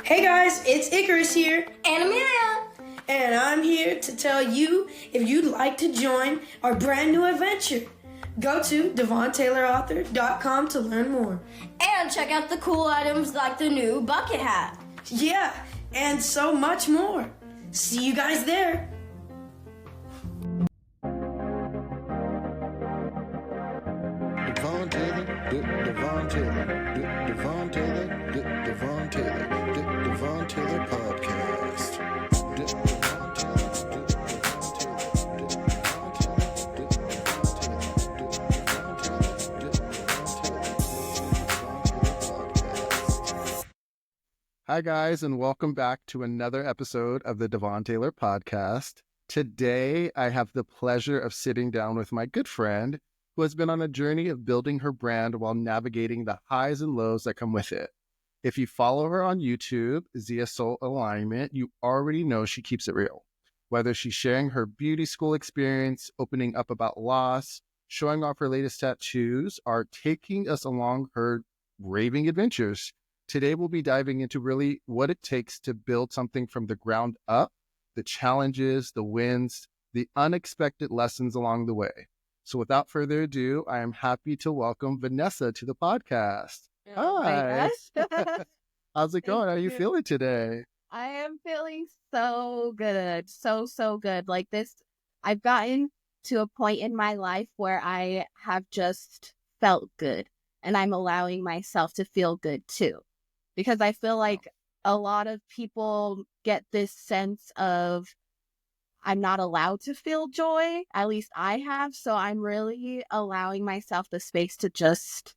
Hey guys, it's Icarus here. And Amelia. And I'm here to tell you if you'd like to join our brand new adventure. Go to DevonTaylorAuthor.com to learn more. And check out the cool items like the new bucket hat. Yeah, and so much more. See you guys there. Devon Taylor, Devon Taylor, Devon Taylor, Devon Taylor, Devon Taylor podcast. Hi guys, and welcome back to another episode of the Devon Taylor podcast. Today, I have the pleasure of sitting down with my good friend who has been on a journey of building her brand while navigating the highs and lows that come with it. If you follow her on YouTube, Zia Soul Alignment, you already know she keeps it real. Whether she's sharing her beauty school experience, opening up about loss, showing off her latest tattoos, or taking us along her raving adventures. Today, we'll be diving into really what it takes to build something from the ground up, the challenges, the wins, the unexpected lessons along the way. So without further ado, I am happy to welcome Vanessa to the podcast. Hi. How's it going? How are you feeling today? I am feeling so good. So good. Like this, I've gotten to a point in my life where I have just felt good, and I'm allowing myself to feel good too. Because I feel like a lot of people get this sense of I'm not allowed to feel joy. At least I have. So I'm really allowing myself the space to just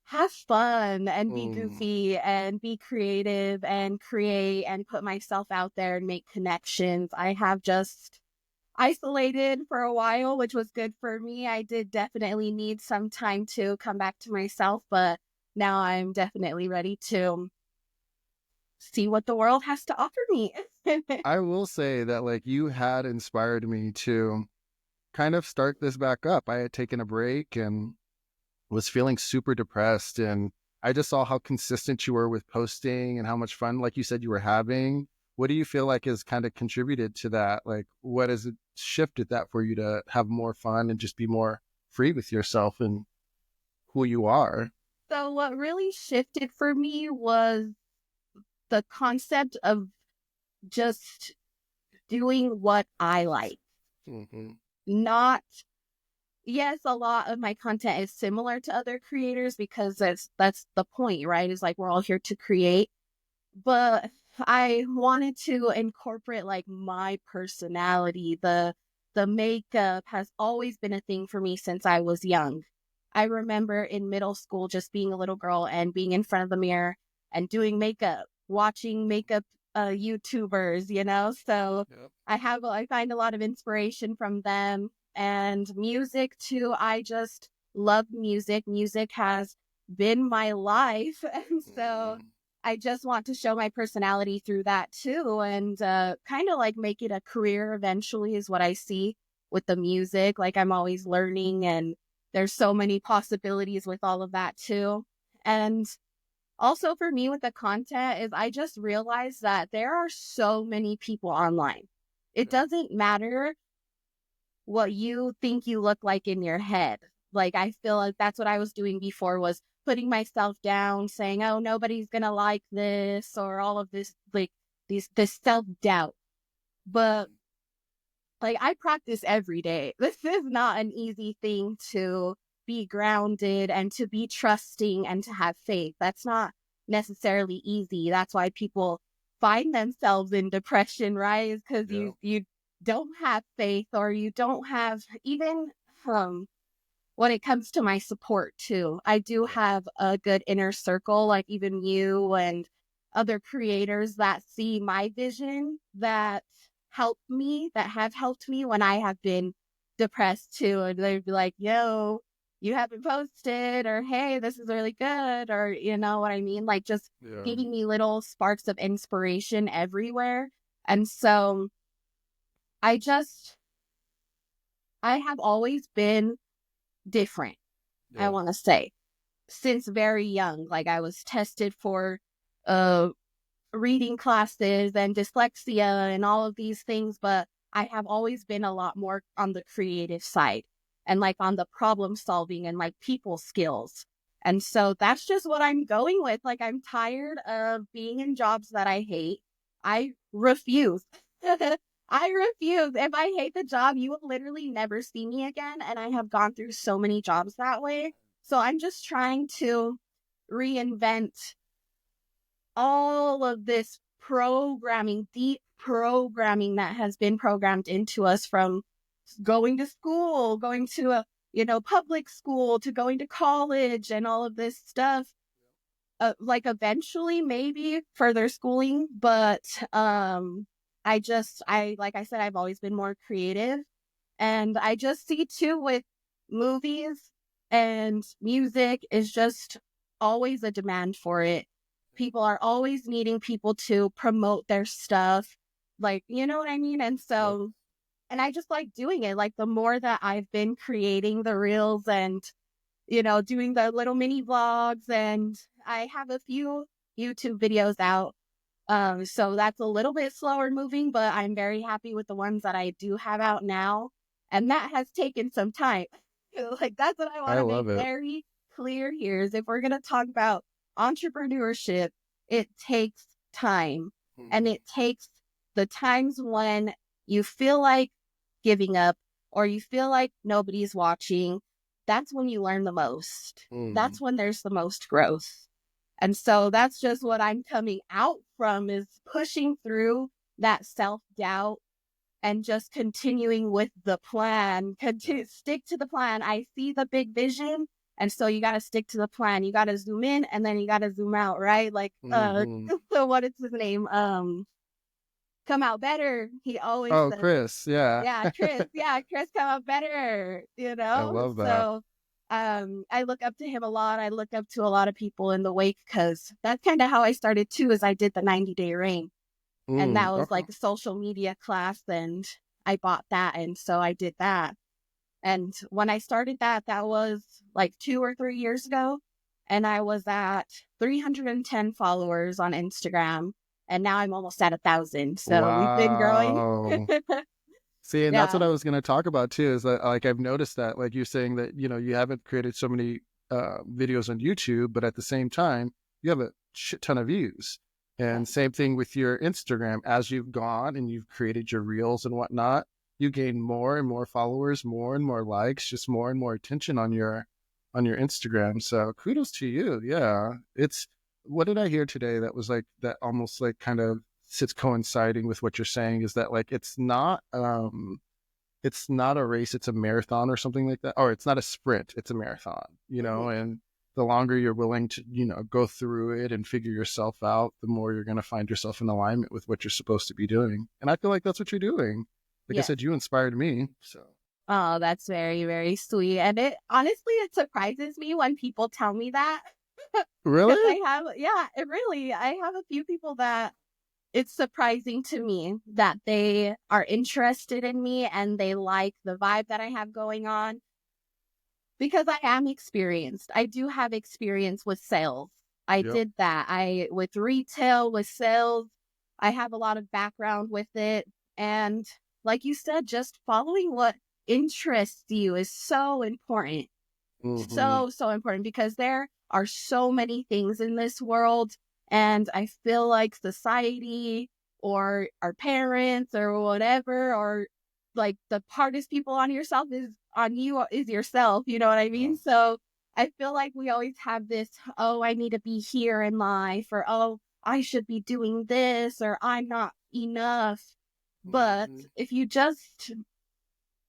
have fun and be goofy and be creative and create and put myself out there and make connections. I have just isolated for a while, which was good for me. I did definitely need some time to come back to myself, but now I'm definitely ready to see what the world has to offer me. I will say that you had inspired me to kind of start this back up. I had taken a break and was feeling super depressed, and I just saw how consistent you were with posting and how much fun, like you said, you were having. What do you feel like has kind of contributed to that? Like, what has it shifted that for you to have more fun and just be more free with yourself and who you are? So what really shifted for me was the concept of just doing what I like. Not, yes, a lot of my content is similar to other creators because that's the point, right? It's like we're all here to create. But I wanted to incorporate my personality. The makeup has always been a thing for me since I was young. I remember in middle school just being a little girl and being in front of the mirror and doing makeup, watching makeup YouTubers, so yep. I find a lot of inspiration from them, and music too. I just love music. Music has been my life, and so I just want to show my personality through that too, and kind of make it a career eventually is what I see with the music. I'm always learning, and there's so many possibilities with all of that too. And also for me with the content is I just realized that there are so many people online. It doesn't matter what you think you look like in your head. I feel like that's what I was doing before, was putting myself down, saying, oh, nobody's going to like this, or all of this, this self-doubt. But I practice every day. This is not an easy thing to be grounded and to be trusting and to have faith. That's not necessarily easy. That's why people find themselves in depression, right? Because you don't have faith, or you don't have even when it comes to my support too. I do have a good inner circle, like even you and other creators that see my vision, that have helped me when I have been depressed too. And they'd be like, yo, you haven't posted, or hey, this is really good, or you know what I mean? Just giving me little sparks of inspiration everywhere. And so I have always been different, I want to say, since very young. I was tested for reading classes and dyslexia and all of these things, but I have always been a lot more on the creative side and like on the problem solving and like people skills. And so that's just what I'm going with. Like, I'm tired of being in jobs that I hate. I refuse. I refuse. If I hate the job, you will literally never see me again. And I have gone through so many jobs that way. So I'm just trying to reinvent all of this programming, deep programming that has been programmed into us from going to school, going to a, public school, to going to college and all of this stuff. Like eventually maybe further schooling, but like I said, I've always been more creative. And I just see too with movies and music is just always a demand for it. People are always needing people to promote their stuff. Like, you know what I mean? And so, and I just like doing it. Like, the more that I've been creating the reels and, doing the little mini vlogs, and I have a few YouTube videos out. So that's a little bit slower moving, but I'm very happy with the ones that I do have out now. And that has taken some time. Like, that's what I want to make very clear here is if we're going to talk about entrepreneurship, it takes time. And it takes the times when you feel like giving up or you feel like nobody's watching. That's when you learn the most. That's when there's the most growth. And so that's just what I'm coming out from, is pushing through that self-doubt and just continuing with the plan. Stick to the plan. I see the big vision. And so you got to stick to the plan. You got to zoom in and then you got to zoom out, right? Like, so what is his name? Come out better. He always says, Chris. Yeah. Yeah, Chris. Yeah, Chris come out better, I love that. So I look up to him a lot. I look up to a lot of people in the wake because that's kind of how I started too, is I did the 90-day reign. And that was like a social media class, and I bought that. And so I did that. And when I started that was like 2 or 3 years ago. And I was at 310 followers on Instagram. And now I'm almost at 1,000. So we've been growing. See, and that's what I was going to talk about too, is that like I've noticed that, like you're saying that, you haven't created so many videos on YouTube, but at the same time, you have a shit ton of views. And same thing with your Instagram. As you've gone and you've created your reels and whatnot, you gain more and more followers, more and more likes, just more and more attention on your Instagram. So kudos to you. Yeah. What did I hear today that was like, that almost like kind of sits coinciding with what you're saying, is that like, it's not a race, it's a marathon or something like that. Or it's not a sprint, it's a marathon, and the longer you're willing to, go through it and figure yourself out, the more you're going to find yourself in alignment with what you're supposed to be doing. And I feel like that's what you're doing. Like I said, you inspired me. So. Oh, that's very, very sweet. And it surprises me when people tell me that. Really? I have a few people that it's surprising to me that they are interested in me and they like the vibe that I have going on. Because I am experienced. I do have experience with sales. I did that. With retail, with sales, I have a lot of background with it. And like you said, just following what interests you is so important. So important, because there are so many things in this world. And I feel like society or our parents or whatever, or like the hardest people on you is yourself. You know what I mean? So I feel like we always have this, I need to be here in life, or, I should be doing this, or I'm not enough. But if you just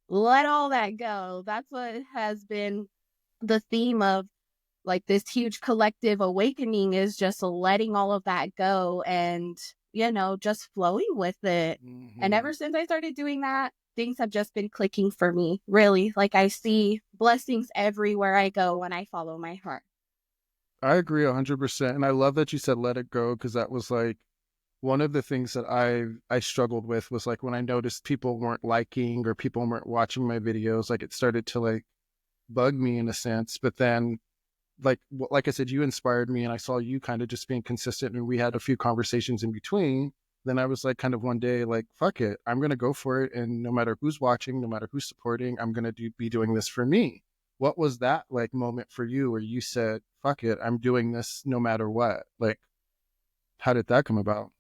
let all that go, that's what has been the theme of like this huge collective awakening, is just letting all of that go and, just flowing with it. And ever since I started doing that, things have just been clicking for me, really. Like, I see blessings everywhere I go when I follow my heart. I agree 100%. And I love that you said, let it go. Cause that was like one of the things that I struggled with, was like when I noticed people weren't liking or people weren't watching my videos, like it started to like bug me in a sense. But then like I said, you inspired me, and I saw you kind of just being consistent, and we had a few conversations in between. Then I was like, kind of one day, like, fuck it, I'm going to go for it. And no matter who's watching, no matter who's supporting, I'm going to be doing this for me. What was that like moment for you where you said, fuck it, I'm doing this no matter what? Like, how did that come about?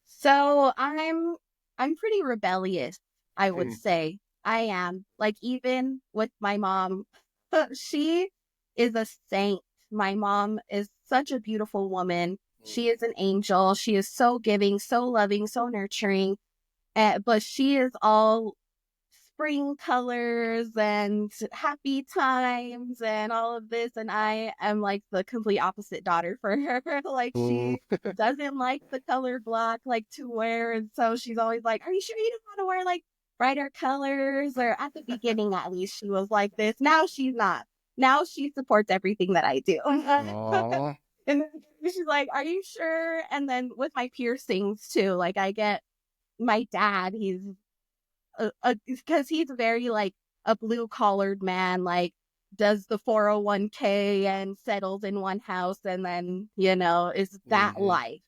So I'm pretty rebellious, I would say. I am. Like, even with my mom, she is a saint. My mom is such a beautiful woman. She is an angel. She is so giving, so loving, so nurturing. But she is all spring colors and happy times and all of this. And I am like the complete opposite daughter for her. Like, Mm. she doesn't like the color black, like, to wear. And so she's always like, are you sure you don't want to wear like brighter colors? Or at the beginning, at least, she was like this. Now she's not. Now she supports everything that I do. Aw. And then she's like, are you sure? And then with my piercings too, like, I get my dad, he's because he's very like a blue collared man, like does the 401k and settles in one house and then, is that life.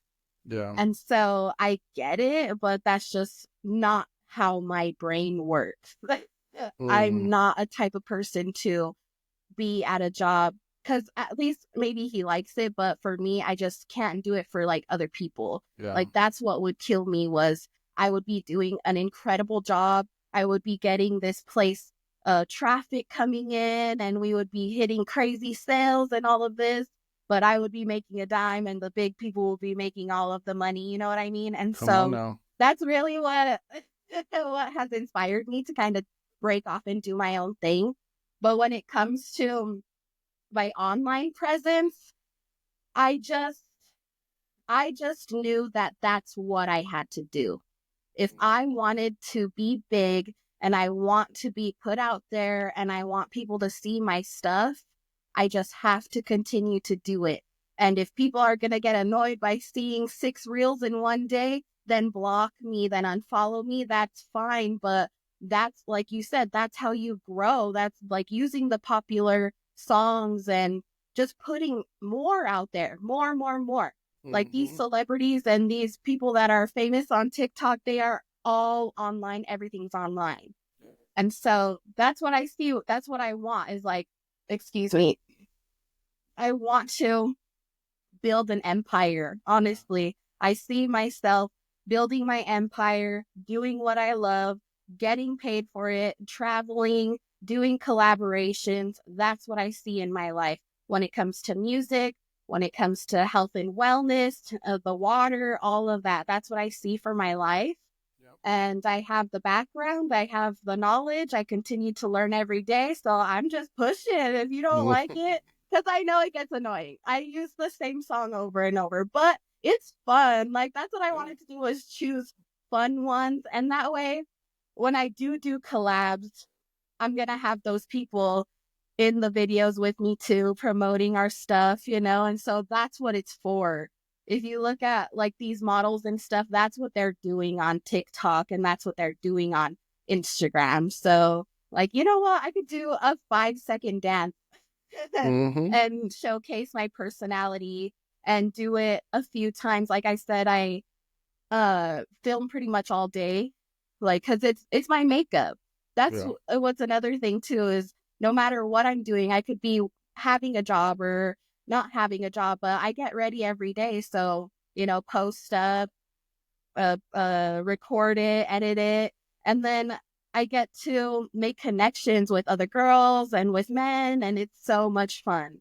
Yeah. And so I get it, but that's just not how my brain works. I'm not a type of person to be at a job, because at least maybe he likes it, but for me, I just can't do it for like other people. Yeah. Like, that's what would kill me. Was I would be doing an incredible job. I would be getting this place traffic coming in, and we would be hitting crazy sales and all of this, but I would be making a dime and the big people will be making all of the money. You know what I mean? And Come on so now. that's really what has inspired me to kind of break off and do my own thing. But when it comes to my online presence, I just knew that that's what I had to do. If I wanted to be big and I want to be put out there and I want people to see my stuff, I just have to continue to do it. And if people are going to get annoyed by seeing 6 reels in one day, then block me, then unfollow me, that's fine. But that's, like you said, that's how you grow. That's like using the popular songs and just putting more out there, more. Like, these celebrities and these people that are famous on TikTok, they are all online. Everything's online. And so that's what I see. That's what I want, is like, excuse me, I want to build an empire. Honestly, I see myself building my empire, doing what I love, getting paid for it, traveling, doing collaborations. That's what I see in my life when it comes to music, when it comes to health and wellness, the water, all of that. That's what I see for my life. Yep. And I have the background, I have the knowledge, I continue to learn every day. So I'm just pushing. If you don't like it, because I know it gets annoying. I use the same song over and over, but it's fun. Like, that's what I wanted to do, was choose fun ones. And that way, when I do collabs, I'm going to have those people in the videos with me too, promoting our stuff, and so that's what it's for. If you look at like these models and stuff, that's what they're doing on TikTok and that's what they're doing on Instagram. So, like, you know what? I could do a 5-second dance and showcase my personality and do it a few times. Like I said, I film pretty much all day, like, because it's my makeup. That's what's another thing too, is no matter what I'm doing, I could be having a job or not having a job, but I get ready every day. So, post up, record it, edit it, and then I get to make connections with other girls and with men, and it's so much fun.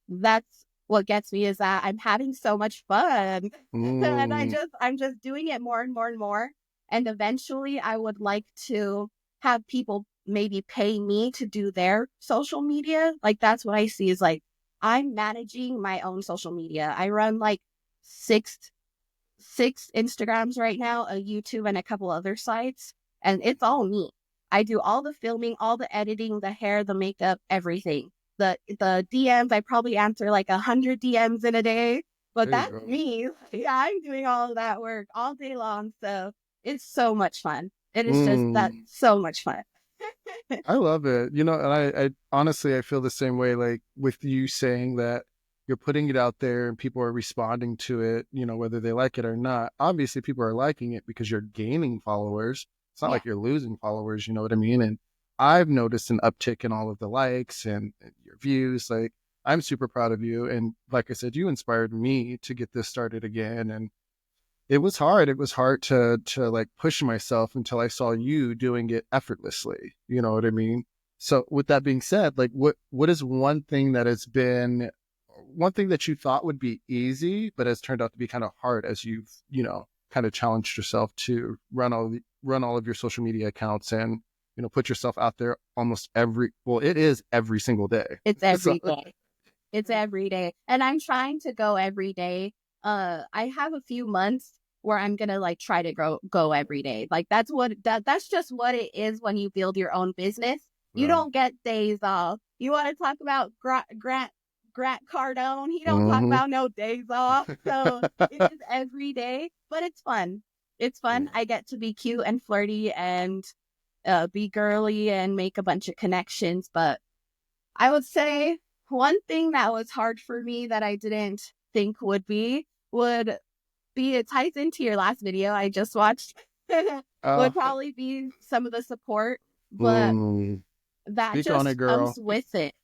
That's what gets me, is that I'm having so much fun. And I'm just doing it more and more and more. And eventually I would like to have people maybe pay me to do their social media. Like, that's what I see, is like, I'm managing my own social media. I run like six Instagrams right now, a YouTube, and a couple other sites. And it's all me. I do all the filming, all the editing, the hair, the makeup, everything. The DMs, I probably answer like 100 DMs in a day, but that's me. Yeah, I'm doing all of that work all day long. So it's so much fun. It is just that so much fun. I love it. And I honestly, I feel the same way, like with you saying that you're putting it out there and people are responding to it, whether they like it or not. Obviously, people are liking it because you're gaining followers. It's not Yeah. like you're losing followers, you know what I mean? And I've noticed an uptick in all of the likes and your views. Like, I'm super proud of you. And like I said, you inspired me to get this started again. And it was hard. It was hard to like push myself until I saw you doing it effortlessly. You know what I mean? So with that being said, like what is one thing that has been one thing that you thought would be easy, but has turned out to be kind of hard as you've, kind of challenged yourself to run all of your social media accounts and, put yourself out there almost it is every single day. It's every day. It's every day. And I'm trying to go every day. I have a few months where I'm gonna like try to go every day. Like that's just what it is when you build your own business. You don't get days off. You want to talk about Grant Cardone? He don't talk about no days off. So it is every day, but it's fun. It's fun. I get to be cute and flirty and be girly and make a bunch of connections. But I would say one thing that was hard for me that I didn't think would be, it ties into your last video I just watched, would probably be some of the support, but that Speak just on it, girl. comes with it.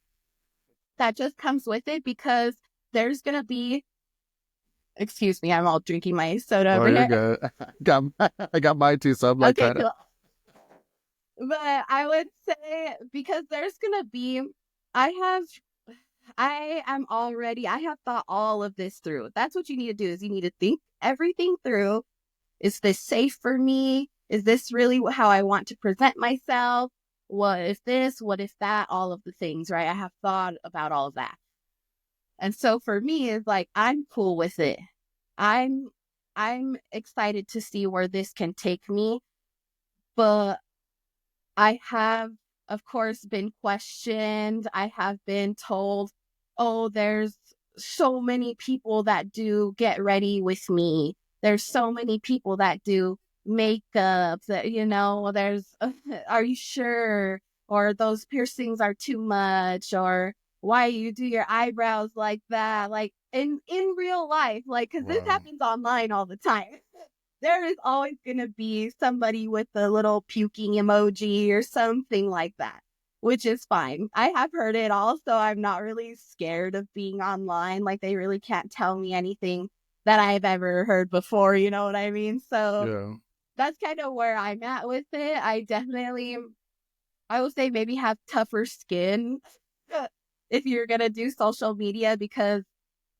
That just comes with it because there's going to be, excuse me, I'm all drinking my soda over you're here. good. I got mine too, so I'm like, okay, cool. But I would say because there's going to be, I have thought all of this through. That's what you need to do is you need to think everything through. Is this safe for me? Is this really how I want to present myself? What if this? What if that? All of the things, right? I have thought about all of that. And so for me, it's like, I'm cool with it. I'm excited to see where this can take me. But I have, of course, been questioned. I have been told, oh, there's so many people that do get ready with me. There's so many people that do makeup that, there's, are you sure? Or those piercings are too much, or why you do your eyebrows like that? Like in real life, like, cause this happens online all the time. There is always going to be somebody with a little puking emoji or something like that, which is fine. I have heard it all, so I'm not really scared of being online. Like, they really can't tell me anything that I've ever heard before, you know what I mean? So that's kind of where I'm at with it. I would say maybe have tougher skin if you're going to do social media because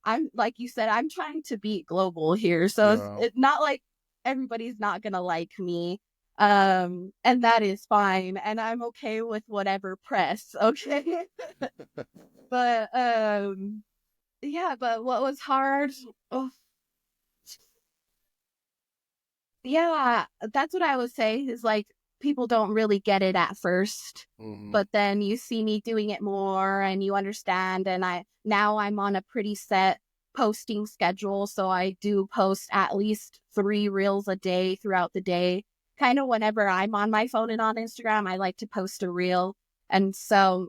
I'm, like you said, I'm trying to be global here. So it's not like everybody's not going to like me. And that is fine. And I'm okay with whatever press. Okay. But, yeah, but what was hard? Oh, yeah, that's what I would say is like, people don't really get it at first, but then you see me doing it more and you understand. And now I'm on a pretty set posting schedule. So I do post at least 3 reels a day throughout the day. Kind of whenever I'm on my phone and on Instagram, I like to post a reel. And so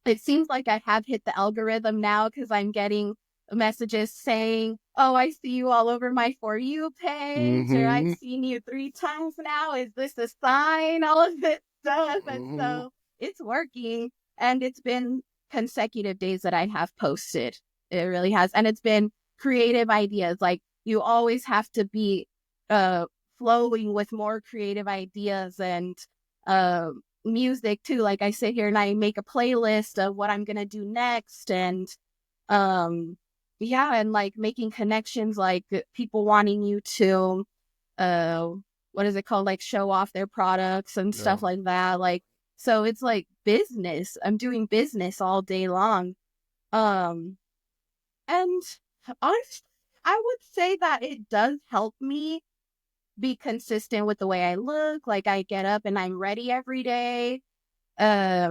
it seems like I have hit the algorithm now because I'm getting messages saying, oh, I see you all over my For You page, or I've seen you 3 times now. Is this a sign? All of this stuff. And so it's working. And it's been consecutive days that I have posted. It really has. And it's been creative ideas. Like, you always have to be flowing with more creative ideas and music too. Like, I sit here and I make a playlist of what I'm gonna do next, and and like making connections, like people wanting you to what is it called, like show off their products and stuff like that. Like, so it's like business. I'm doing business all day long. And honestly, I would say that it does help me be consistent with the way I look. Like, I get up and I'm ready every day. I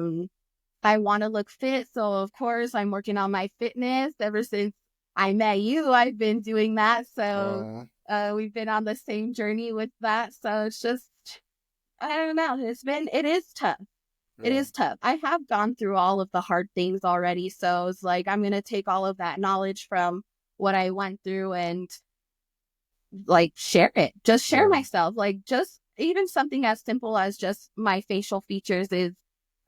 want to look fit. So of course I'm working on my fitness ever since I met you. I've been doing that. So we've been on the same journey with that. So it's just, I don't know. It is tough. It is tough. I have gone through all of the hard things already. So it's like, I'm going to take all of that knowledge from what I went through and like share it, just share myself. Like just even something as simple as just my facial features is,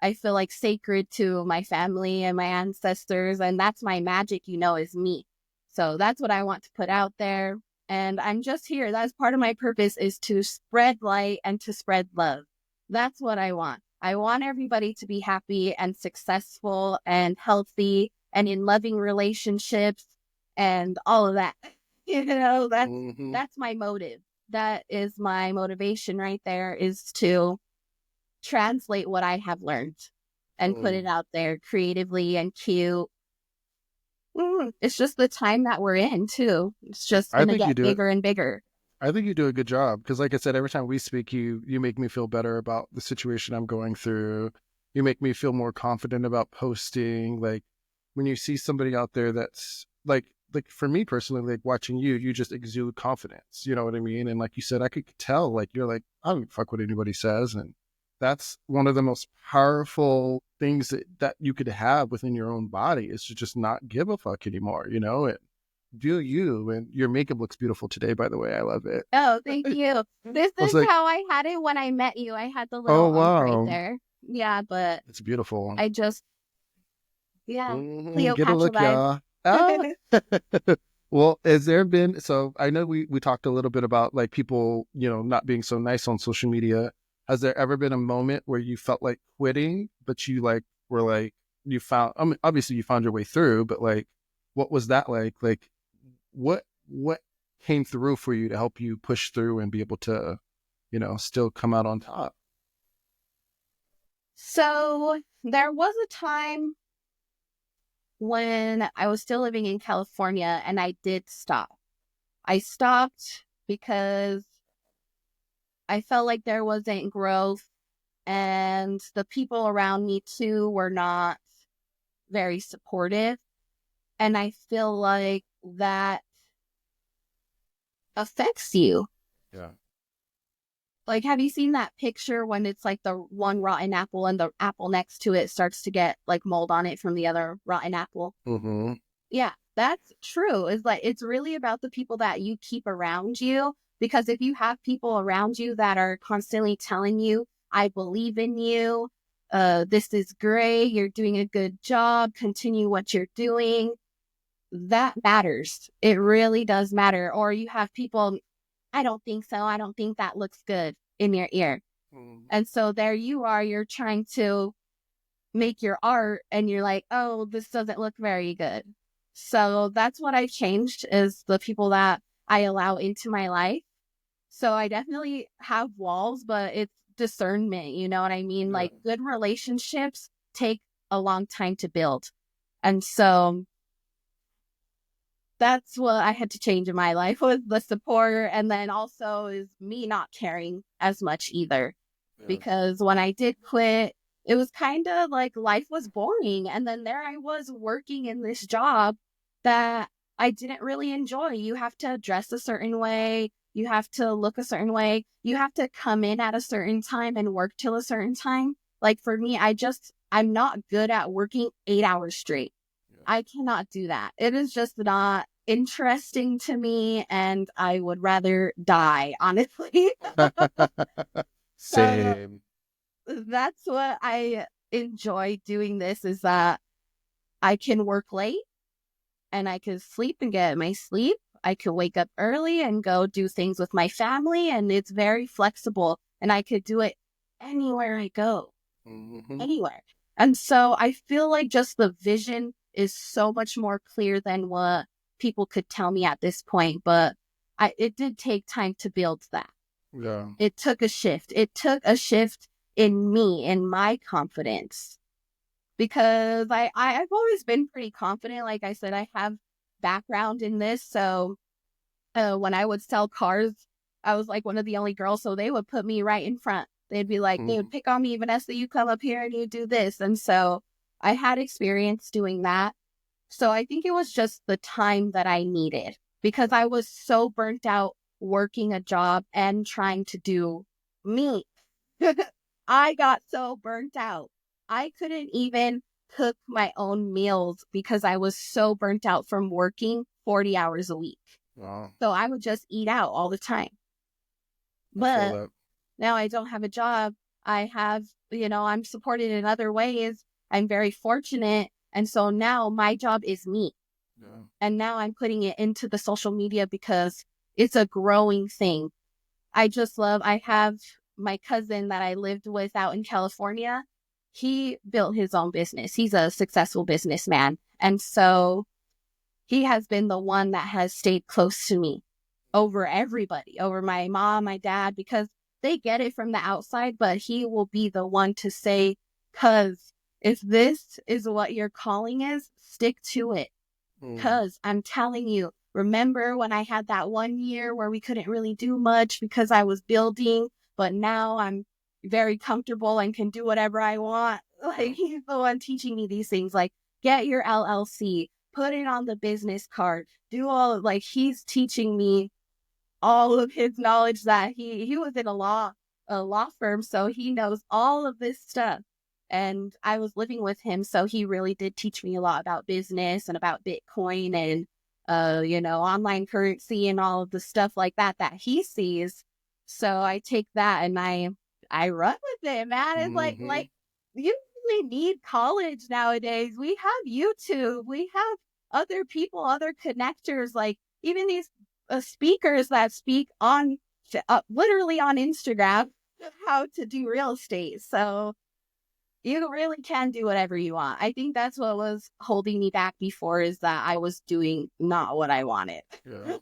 I feel like sacred to my family and my ancestors. And that's my magic, is me. So that's what I want to put out there. And I'm just here. That's part of my purpose, is to spread light and to spread love. That's what I want. I want everybody to be happy and successful and healthy and in loving relationships and all of that. That's my motive. That is my motivation right there, is to translate what I have learned and put it out there creatively and cute. It's just the time that we're in too. It's just going to get bigger and bigger. I think you do a good job because, like I said, every time we speak, you make me feel better about the situation I'm going through. You make me feel more confident about posting. Like when you see somebody out there that's like for me personally, like watching you just exude confidence. You know what I mean? And like you said, I could tell, like, you're like, I don't fuck what anybody says. And that's one of the most powerful things that you could have within your own body, is to just not give a fuck anymore, and do you. And your makeup looks beautiful today, by the way. I love it. Oh, thank you. This is like, how I had it when I met you. I had the little right there. Yeah, but it's beautiful. I just, Cleopatra get a look, y'all. Oh. Well, has there been, so I know we talked a little bit about like people, not being so nice on social media. Has there ever been a moment where you felt like quitting, but you like were like, you found, I mean, obviously you found your way through, but like, what was that like? Like, what came through for you to help you push through and be able to, still come out on top? So there was a time when I was still living in California and I did stop. I stopped because I felt like there wasn't growth, and the people around me too were not very supportive. And I feel like that affects you. Yeah. Like, have you seen that picture when it's like the one rotten apple and the apple next to it starts to get like mold on it from the other rotten apple? Mm-hmm. Yeah, that's true. It's like, it's really about the people that you keep around you. Because if you have people around you that are constantly telling you, I believe in you, this is great, you're doing a good job, continue what you're doing, that matters. It really does matter. Or you have people, I don't think so, I don't think that looks good, in your ear. And so there you are, you're trying to make your art and you're like, oh, this doesn't look very good. So that's what I've changed, is the people that I allow into my life. So I definitely have walls, but it's discernment, you know what I mean? Like, good relationships take a long time to build. And so that's what I had to change in my life, was the support. And then also is me not caring as much either. Because when I did quit, it was kind of like life was boring. And then there I was working in this job that I didn't really enjoy. You have to dress a certain way. You have to look a certain way. You have to come in at a certain time and work till a certain time. Like for me, I'm not good at working 8 hours straight. I cannot do that. It is just not interesting to me, and I would rather die, honestly. Same. So that's what I enjoy doing this, is that I can work late and I can sleep and get my sleep. I could wake up early and go do things with my family, and it's very flexible, and I could do it anywhere I go, anywhere. And so I feel like just the vision is so much more clear than what people could tell me at this point. But it did take time to build that. Yeah. It took a shift. It took a shift in me, in my confidence, because I've always been pretty confident. Like I said, I have background in this. So when I would sell cars, I was like one of the only girls. So they would put me right in front. They'd be like, they would pick on me, Vanessa, you come up here and you do this. And so I had experience doing that. So I think it was just the time that I needed, because I was so burnt out working a job and trying to do me. I got so burnt out. I couldn't even cook my own meals because I was so burnt out from working 40 hours a week. Wow. So I would just eat out all the time. I feel But that. now I don't have a job. I have, I'm supported in other ways. I'm very fortunate. And so now my job is me. Yeah. And now I'm putting it into the social media because it's a growing thing. I have my cousin that I lived with out in California. He built his own business. He's a successful businessman. And so he has been the one that has stayed close to me over everybody, over my mom, my dad, because they get it from the outside, but he will be the one to say, cause if this is what your calling is, stick to it. Cause I'm telling you, remember when I had that 1 year where we couldn't really do much because I was building, but now I'm very comfortable and can do whatever I want. Like, he's the one teaching me these things, like get your LLC, put it on the business card, do all like he's teaching me all of his knowledge that he was in a law firm, so he knows all of this stuff. And I was living with him, so he really did teach me a lot about business and about Bitcoin and online currency and all of the stuff like that he sees. So I take that and I run with it, man. It's like you really need college nowadays. We have YouTube, we have other people, other connectors, like even these speakers that speak on literally on Instagram how to do real estate. So you really can do whatever you want. I think that's what was holding me back before, is that I was doing not what I wanted.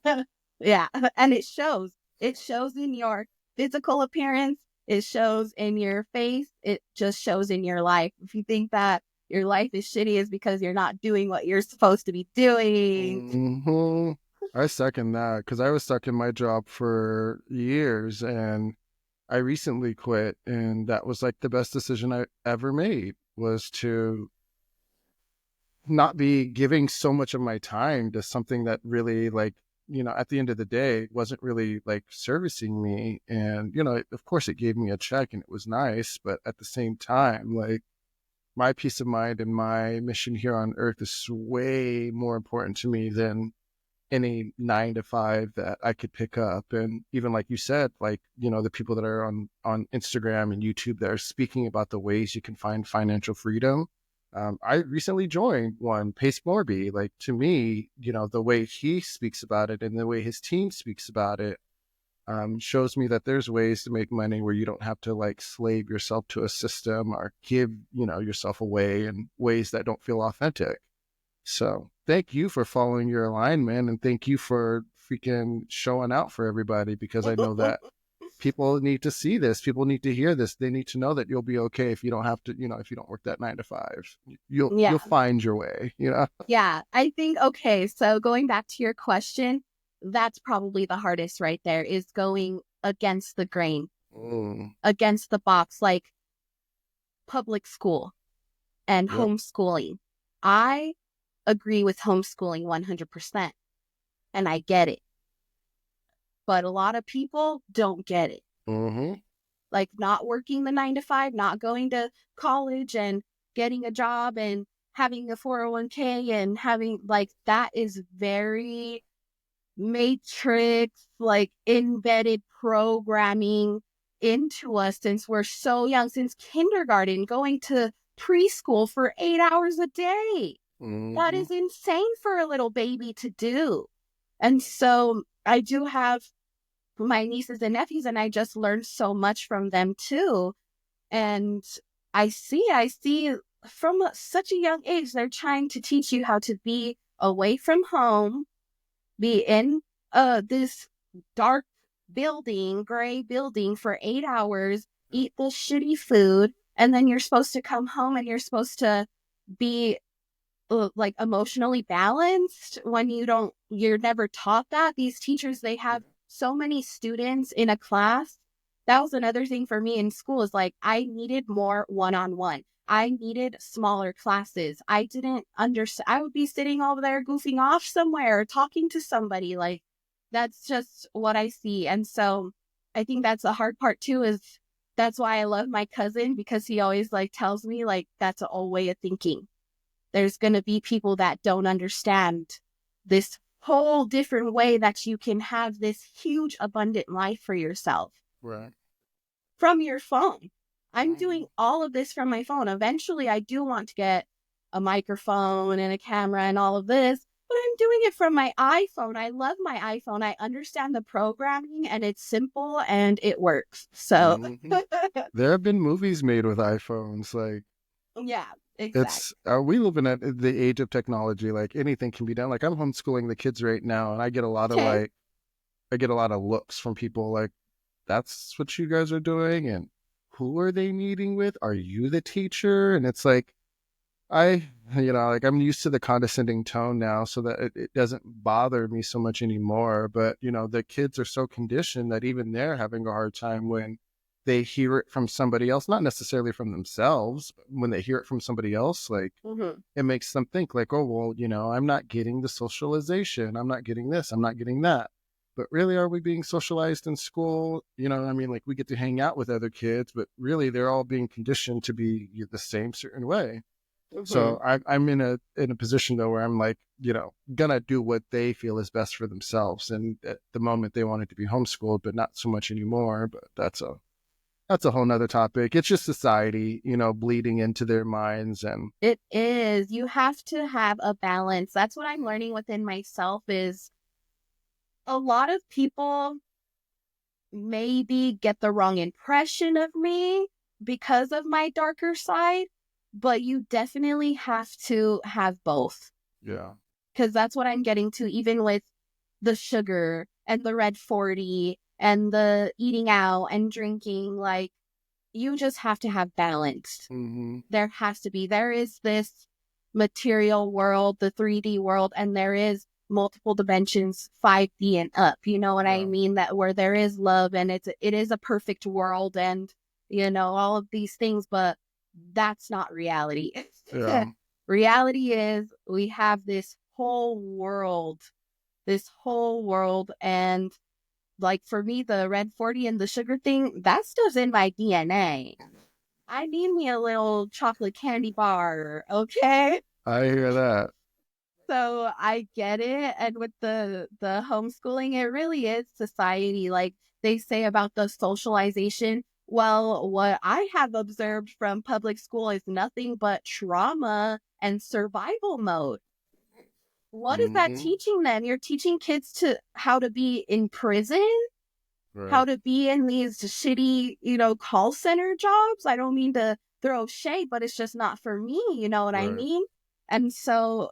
Yeah. Yeah. And it shows. It shows in your physical appearance. It shows in your face. It just shows in your life. If you think that your life is shitty, is because you're not doing what you're supposed to be doing. I second that, because I was stuck in my job for years and I recently quit, and that was like the best decision I ever made, was to not be giving so much of my time to something that really, like, at the end of the day wasn't really like servicing me. And, of course it gave me a check and it was nice, but at the same time, like, my peace of mind and my mission here on earth is way more important to me than any 9 to 5 that I could pick up. And even like you said, like, the people that are on Instagram and YouTube that are speaking about the ways you can find financial freedom. I recently joined one, Pace Morby. Like, to me, the way he speaks about it and the way his team speaks about it shows me that there's ways to make money where you don't have to like slave yourself to a system or give, yourself away in ways that don't feel authentic. So thank you for following your alignment, and thank you for freaking showing out for everybody, because I know that people need to see this. People need to hear this. They need to know that you'll be okay if you don't have to, if you don't work that 9 to 5, you'll find your way, Yeah, I think, okay, so going back to your question, that's probably the hardest right there, is going against the grain, against the box, like public school and homeschooling. I agree with homeschooling 100%, and I get it. But a lot of people don't get it. Like, not working the 9 to 5, not going to college and getting a job and having a 401k and having, like, that is very matrix, like, embedded programming into us since we're so young, since kindergarten, going to preschool for 8 hours a day. That is insane for a little baby to do. And so I do have my nieces and nephews, and I just learned so much from them too. And I see from such a young age, they're trying to teach you how to be away from home, be in this dark building, gray building for 8 hours, eat the shitty food, and then you're supposed to come home and you're supposed to be like emotionally balanced when you're never taught that. These teachers, they have so many students in a class. That was another thing for me in school, is like, I needed more one-on-one. I needed smaller classes. I didn't understand. I would be sitting over there goofing off somewhere, talking to somebody. Like, that's just what I see. And so I think that's the hard part too, is That's why I love my cousin, because he always like tells me like that's an old way of thinking. There's going to be people that don't understand this whole different way that you can have this huge abundant life for yourself. Right. From your phone. I'm doing all of this from my phone. Eventually, I do want to get a microphone and a camera and all of this, but I'm doing it from my iPhone. I love my iPhone. I understand the programming and it's simple and it works. So, there have been movies made with iPhones. Like, yeah, exactly. We live in the age of technology. Like, anything can be done. Like, I'm homeschooling the kids right now, and I get a lot of looks from people like, that's what you guys are doing, and who are they meeting with? Are you the teacher? And it's like, I'm used to the condescending tone now, so that it doesn't bother me so much anymore. But, the kids are so conditioned that even they're having a hard time when they hear it from somebody else, not necessarily from themselves, but when they hear it from somebody else, like, it makes them think like, oh, well, I'm not getting the socialization. I'm not getting this. I'm not getting that. But really, are we being socialized in school? Like, we get to hang out with other kids, but really they're all being conditioned to be the same certain way. So I'm in a position though where I'm like, gonna do what they feel is best for themselves. And at the moment they wanted to be homeschooled, but not so much anymore. But that's a whole nother topic. It's just society, bleeding into their minds. And it is. You have to have a balance. That's what I'm learning within myself is a lot of people maybe get the wrong impression of me because of my darker side, but you definitely have to have both. Yeah. Because that's what I'm getting to, even with the sugar and the red 40 and the eating out and drinking. Like, you just have to have balance. There has to be. There is this material world, the 3D world, and there is multiple dimensions, 5D and up. You know what I mean? That where there is love and it is a perfect world and, all of these things, but that's not reality. Yeah. Reality is we have this whole world, and like for me, the red 40 and the sugar thing, that stuff's in my DNA. I need me a little chocolate candy bar, okay? I hear that. So I get it. And with the homeschooling, it really is society. Like they say about the socialization. Well, what I have observed from public school is nothing but trauma and survival mode. What is that teaching them? You're teaching kids to how to be in prison, how to be in these shitty, call center jobs. I don't mean to throw shade, but it's just not for me. You know what I mean? And so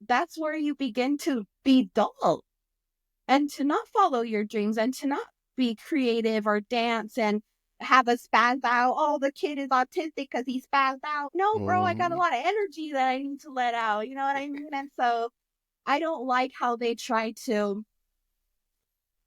that's where you begin to be dull and to not follow your dreams and to not be creative or dance and have a spaz out. Oh, the kid is autistic because he spazzed out. No, bro, I got a lot of energy that I need to let out. You know what I mean? And so I don't like how they try to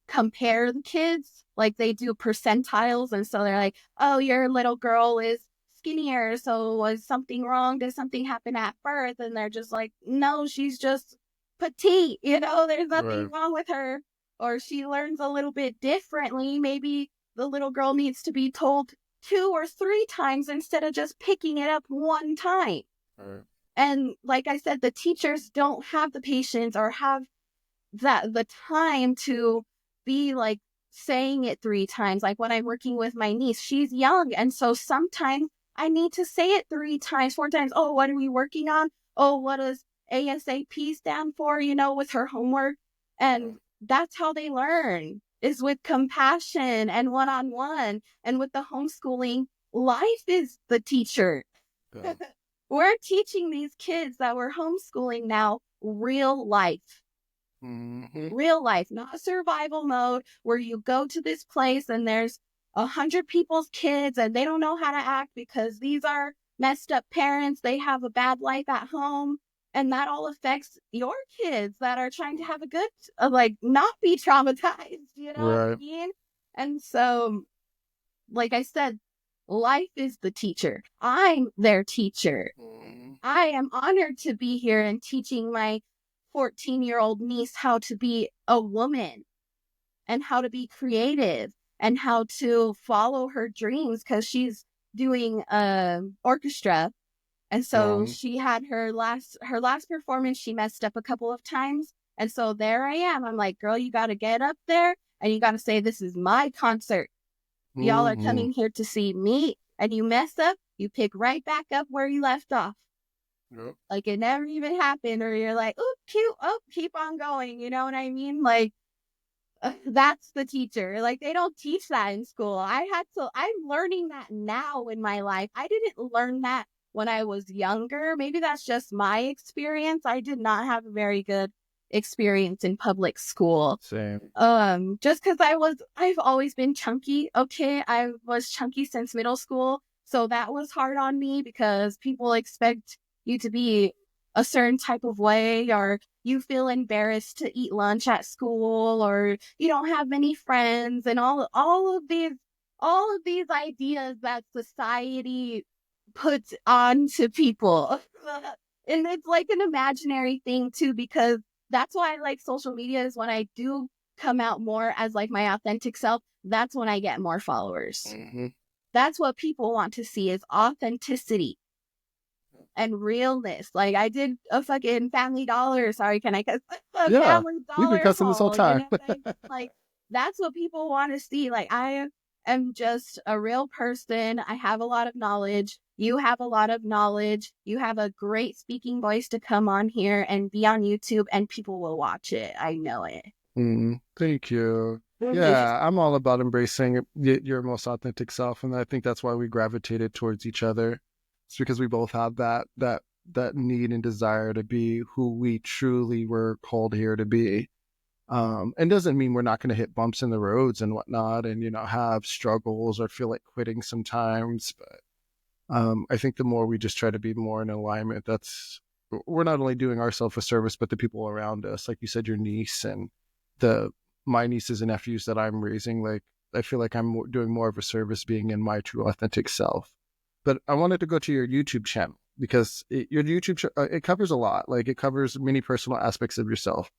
compare the kids. Like they do percentiles. And so they're like, oh, your little girl is skinnier. So was something wrong? Did something happen at birth? And they're just like, no, she's just petite. There's nothing wrong with her. Or she learns a little bit differently. Maybe the little girl needs to be told 2 or 3 times instead of just picking it up one time. And like I said, the teachers don't have the patience or have the time to be like saying it 3 times. Like when I'm working with my niece, she's young. And so sometimes I need to say it 3 times, 4 times. Oh, what are we working on? Oh, what does ASAP stand for, with her homework? And that's how they learn, is with compassion and one-on-one. And with the homeschooling, life is the teacher. We're teaching these kids that we're homeschooling now real life. Real life, not survival mode where you go to this place and there's 100 people's kids and they don't know how to act because these are messed up parents. They have a bad life at home. And that all affects your kids that are trying to have a good, not be traumatized, what I mean? And so, like I said, life is the teacher. I'm their teacher. I am honored to be here and teaching my 14-year-old niece how to be a woman and how to be creative and how to follow her dreams, because she's doing orchestra. And so she had her last performance, she messed up a couple of times. And so there I am. I'm like, girl, you got to get up there and you got to say, this is my concert. Y'all are coming here to see me. And you mess up, you pick right back up where you left off. Yep. Like it never even happened. Or you're like, oh, cute. Oh, keep on going. You know what I mean? Like, that's the teacher. Like, they don't teach that in school. I'm learning that now in my life. I didn't learn that when I was younger. Maybe that's just my experience. I did not have a very good experience in public school. Same. Just because I've always been chunky. Okay, I was chunky since middle school. So that was hard on me because people expect you to be a certain type of way, or you feel embarrassed to eat lunch at school, or you don't have many friends, and all of these ideas that society puts onto people. And it's like an imaginary thing too, because that's why I like social media, is when I do come out more as like my authentic self, that's when I get more followers. That's what people want to see, is authenticity and realness. Like, I did a fucking Family Dollar. Sorry, can I cuss? Family Dollar. We've been cussing this whole time. You know, like, that's what people want to see. Like, I am just a real person. I have a lot of knowledge. You have a lot of knowledge. You have a great speaking voice to come on here and be on YouTube, and people will watch it. I know it. Thank you. Yeah, I'm all about embracing your most authentic self, and I think that's why we gravitated towards each other. It's because we both have that need and desire to be who we truly were called here to be. And doesn't mean we're not going to hit bumps in the roads and whatnot, and have struggles or feel like quitting sometimes. But I think the more we just try to be more in alignment, we're not only doing ourselves a service, but the people around us. Like you said, your niece and my nieces and nephews that I'm raising. Like, I feel like I'm doing more of a service being in my true authentic self. But I wanted to go to your YouTube channel, because your YouTube it covers a lot. Like, it covers many personal aspects of yourself.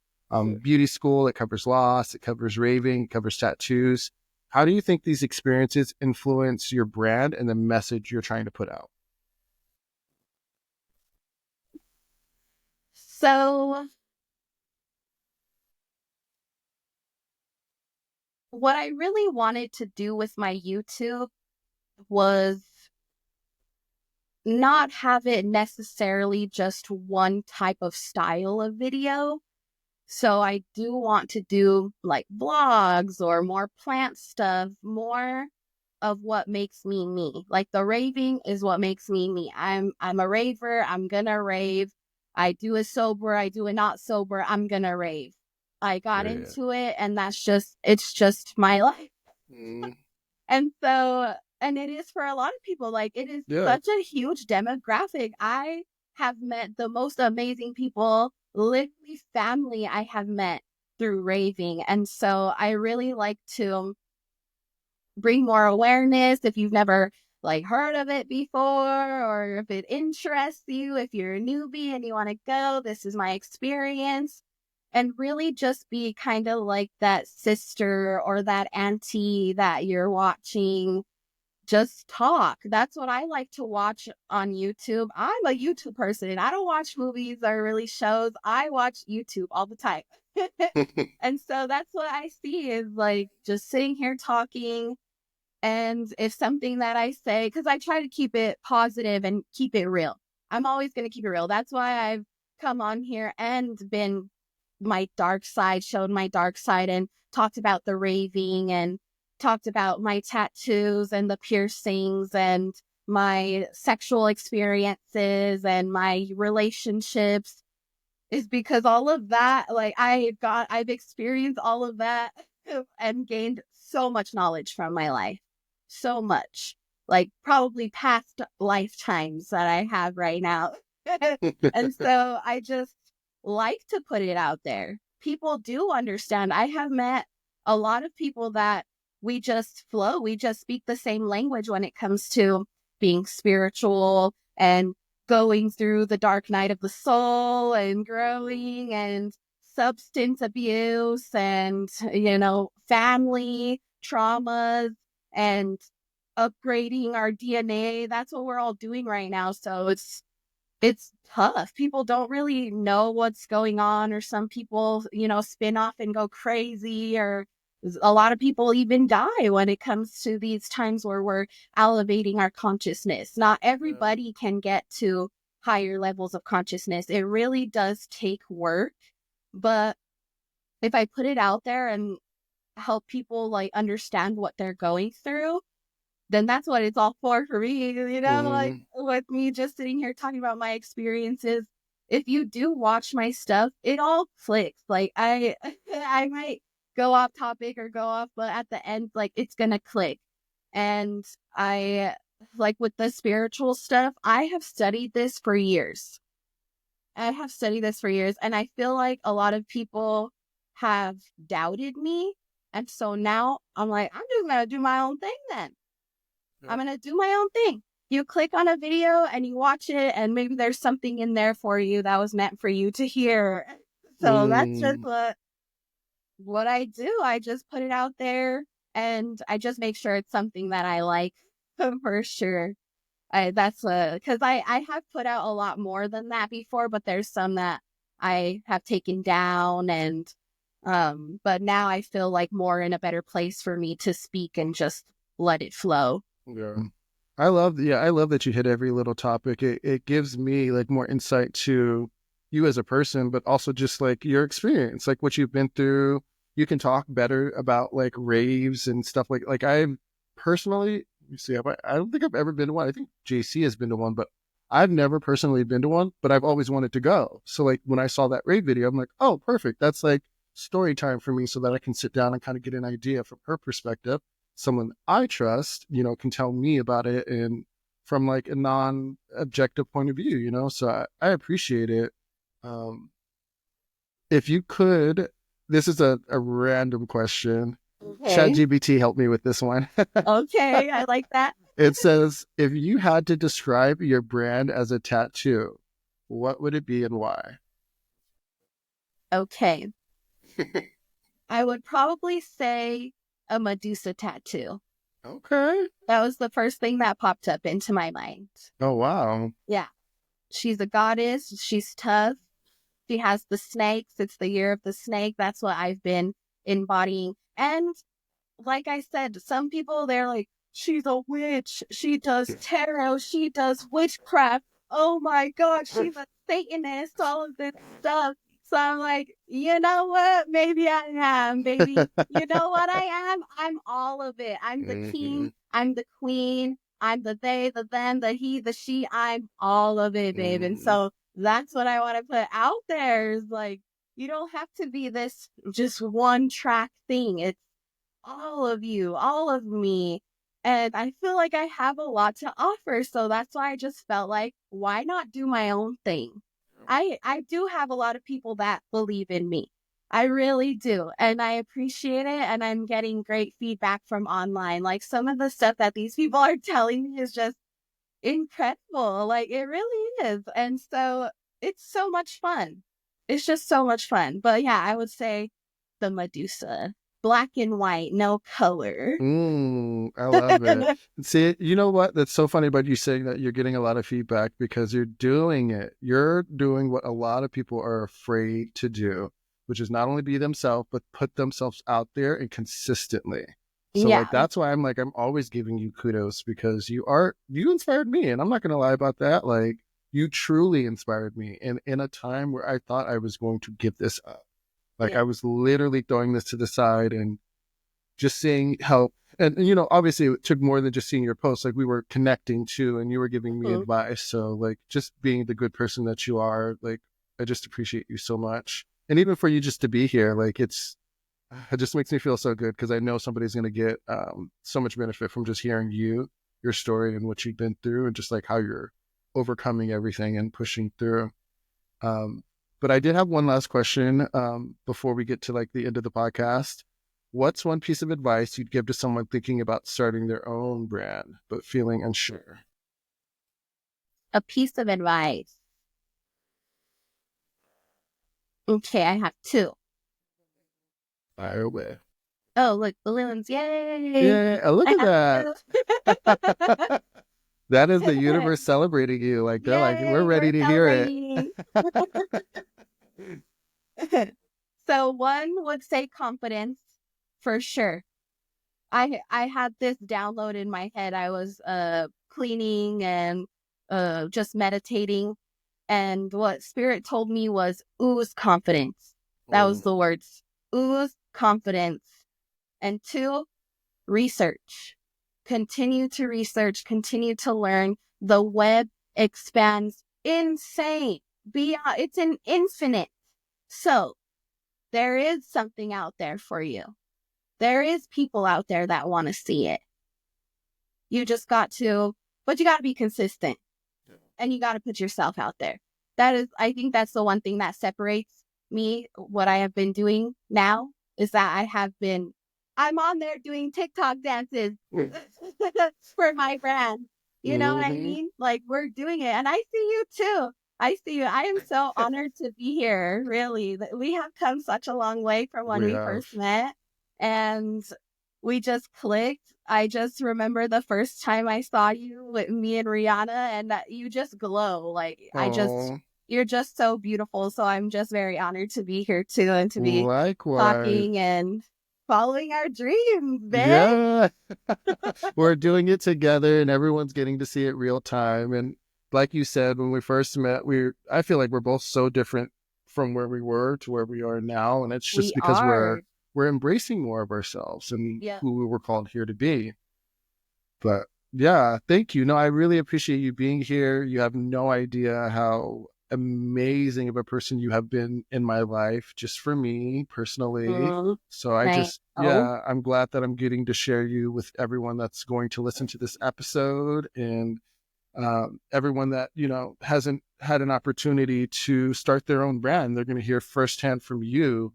Beauty school, it covers loss, it covers raving, it covers tattoos. How do you think these experiences influence your brand and the message you're trying to put out? So what I really wanted to do with my YouTube was not have it necessarily just one type of style of video. So I do want to do like vlogs or more plant stuff, more of what makes me me. Like, the raving is what makes me me. I'm a raver. I'm gonna rave. I do it sober. I do it not sober. I'm gonna rave. I got into it, and it's just my life. And so, and it is for a lot of people. Like, it is such a huge demographic. I have met the most amazing people, literally family I have met through raving. And so I really like to bring more awareness. If you've never like heard of it before, or if it interests you, if you're a newbie and you want to go, this is my experience. And really just be kind of like that sister or that auntie that you're watching just talk. That's what I like to watch on YouTube. I'm a YouTube person. I don't watch movies or really shows. I watch YouTube all the time. And so that's what I see, is like just sitting here talking. And if something that I say, because I try to keep it positive and keep it real. I'm always going to keep it real. That's why I've come on here and been my dark side, showed my dark side, and talked about the raving, and talked about my tattoos and the piercings and my sexual experiences and my relationships, is because all of that, like, I've experienced all of that and gained so much knowledge from my life. So much, like probably past lifetimes that I have right now. And so I just like to put it out there. People do understand. I have met a lot of people that we just flow. We just speak the same language when it comes to being spiritual and going through the dark night of the soul and growing, and substance abuse, and, family. traumas and upgrading our DNA. That's what we're all doing right now. So it's tough. People don't really know what's going on, or some people, spin off and go crazy, or a lot of people even die when it comes to these times where we're elevating our consciousness. Not everybody can get to higher levels of consciousness. It really does take work. But if I put it out there and help people like understand what they're going through, then that's what it's all for me, like with me just sitting here talking about my experiences. If you do watch my stuff, it all clicks. Like I I might go off topic or go off, but at the end, like it's gonna click. And I like with the spiritual stuff, I have studied this for years. And I feel like a lot of people have doubted me. And so now I'm like, I'm just gonna do my own thing then. I'm going to do my own thing. You click on a video and you watch it, and maybe there's something in there for you that was meant for you to hear. So that's just what I do. I just put it out there, and I just make sure it's something that I like for sure. Because I have put out a lot more than that before, but there's some that I have taken down, and but now I feel like more in a better place for me to speak and just let it flow. Yeah. I love that you hit every little topic. It gives me like more insight to you as a person, but also just like your experience, like what you've been through. You can talk better about like raves and stuff like I personally, I don't think I've ever been to one. I think JC has been to one, but I've never personally been to one, but I've always wanted to go. So like when I saw that rave video, I'm like, oh, perfect. That's like story time for me so that I can sit down and kind of get an idea from her perspective. Someone I trust, can tell me about it and from like a non-objective point of view, so I appreciate it. If you could, this is a random question. Okay. ChatGPT helped me with this one. Okay, I like that. It says, if you had to describe your brand as a tattoo, what would it be and why? Okay. I would probably say a Medusa tattoo. Okay. That was the first thing that popped up into my mind. Oh, wow. Yeah. She's a goddess. She's tough. She has the snakes. It's the year of the snake. That's what I've been embodying. And like I said, some people, they're like, she's a witch. She does tarot. She does witchcraft. Oh my God, she's a Satanist, all of this stuff. So I'm like, you know what? Maybe I am, baby. You know what I am? I'm all of it. I'm the king. I'm the queen. I'm the they, the them, the he, the she. I'm all of it, babe. And so that's what I want to put out there is like, you don't have to be this just one track thing. It's all of you, all of me. And I feel like I have a lot to offer. So that's why I just felt like, why not do my own thing? I do have a lot of people that believe in me. I really do. And I appreciate it. And I'm getting great feedback from online. Like some of the stuff that these people are telling me is just incredible. Like it really is. And so it's so much fun. It's just so much fun. But yeah, I would say the Medusa. Black and white, no color. I love it. See, you know what? That's so funny about you saying that you're getting a lot of feedback because you're doing it. You're doing what a lot of people are afraid to do, which is not only be themselves, but put themselves out there and consistently. So like, that's why I'm always giving you kudos because you inspired me. And I'm not going to lie about that. Like you truly inspired me. And in a time where I thought I was going to give this up. Like I was literally throwing this to the side and just seeing help. And, obviously it took more than just seeing your posts. Like we were connecting too, and you were giving me advice. So like just being the good person that you are, like I just appreciate you so much. And even for you just to be here, like it just makes me feel so good because I know somebody's going to get so much benefit from just hearing your story and what you've been through and just like how you're overcoming everything and pushing through. But I did have one last question before we get to like the end of the podcast. What's one piece of advice you'd give to someone thinking about starting their own brand, but feeling unsure? A piece of advice. Okay, I have two. Fire away. Oh, look, balloons. Yay. Yeah, look I at have that. That is the to. universe celebrating you. Like, they're like, we're Yay, ready we're to hear it. celebrating. So one would say confidence for sure. I had this download in my head. I was cleaning and just meditating, and what spirit told me was ooze confidence. That was the words. Ooze confidence. And 2, research. Continue to research, continue to learn. The web expands insane. Beyond, it's an infinite. So there is something out there for you. There is people out there that want to see it. You just got to, but you got to be consistent, and you got to put yourself out there. I think that's the one thing that separates me. What I have been doing now is that I'm on there doing TikTok dances for my brand. You know what I mean? Like, we're doing it. And I see you too. I see you. I am so honored to be here. Really. We have come such a long way from when we first met. And we just clicked. I just remember the first time I saw you with me and Rihanna, and that you just glow. Like, you're just so beautiful. So I'm just very honored to be here too, and to be talking and following our dreams, babe. Yeah. We're doing it together, and everyone's getting to see it real time. And like you said, when we first met, I feel like we're both so different from where we were to where we are now. And it's just because we're embracing more of ourselves and who we were called here to be. But yeah, thank you. No, I really appreciate you being here. You have no idea how amazing of a person you have been in my life, just for me personally. So I'm glad that I'm getting to share you with everyone that's going to listen to this episode, and everyone that, hasn't had an opportunity to start their own brand. They're going to hear firsthand from you,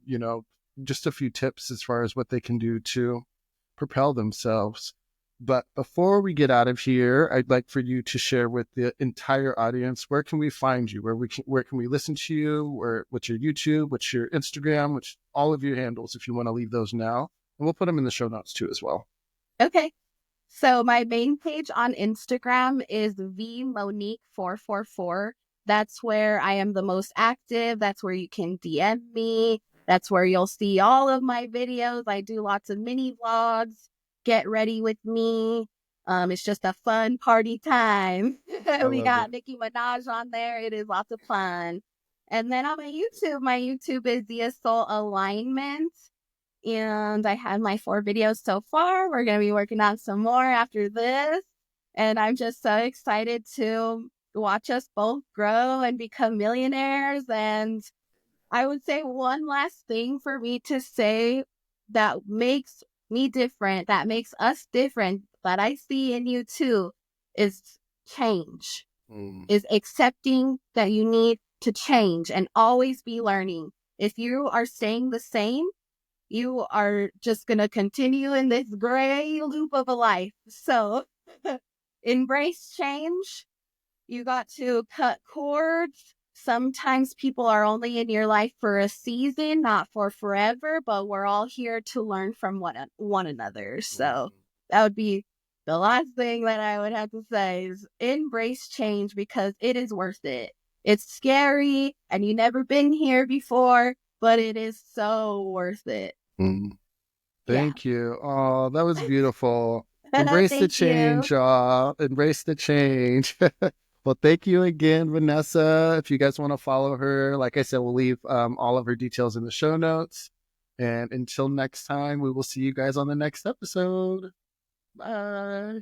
just a few tips as far as what they can do to propel themselves. But before we get out of here, I'd like for you to share with the entire audience, where can we find you? Where can we listen to you? What's your YouTube? What's your Instagram? All of your handles, if you want to leave those now. And we'll put them in the show notes too as well. Okay. So my main page on Instagram is vmonique444. That's where I am the most active. That's where you can DM me. That's where you'll see all of my videos. I do lots of mini vlogs. Get ready with me. It's just a fun party time. We got Nicki Minaj on there. It is lots of fun. And then on my YouTube is the Soul Alignment. And I had my 4 videos so far. We're going to be working on some more after this. And I'm just so excited to watch us both grow and become millionaires. And I would say one last thing for me to say that makes me different, that makes us different, that I see in you too, is change, is accepting that you need to change and always be learning. If you are staying the same, you are just going to continue in this gray loop of a life. So embrace change. You got to cut cords. Sometimes people are only in your life for a season, not for forever, but we're all here to learn from one another. So that would be the last thing that I would have to say is embrace change, because it is worth it. It's scary and you've never been here before, but it is so worth it. Thank you. Oh, that was beautiful. Embrace the change, y'all. Embrace the change. Well, thank you again, Vanessa. If you guys want to follow her, like I said, we'll leave all of her details in the show notes. And until next time, we will see you guys on the next episode. Bye.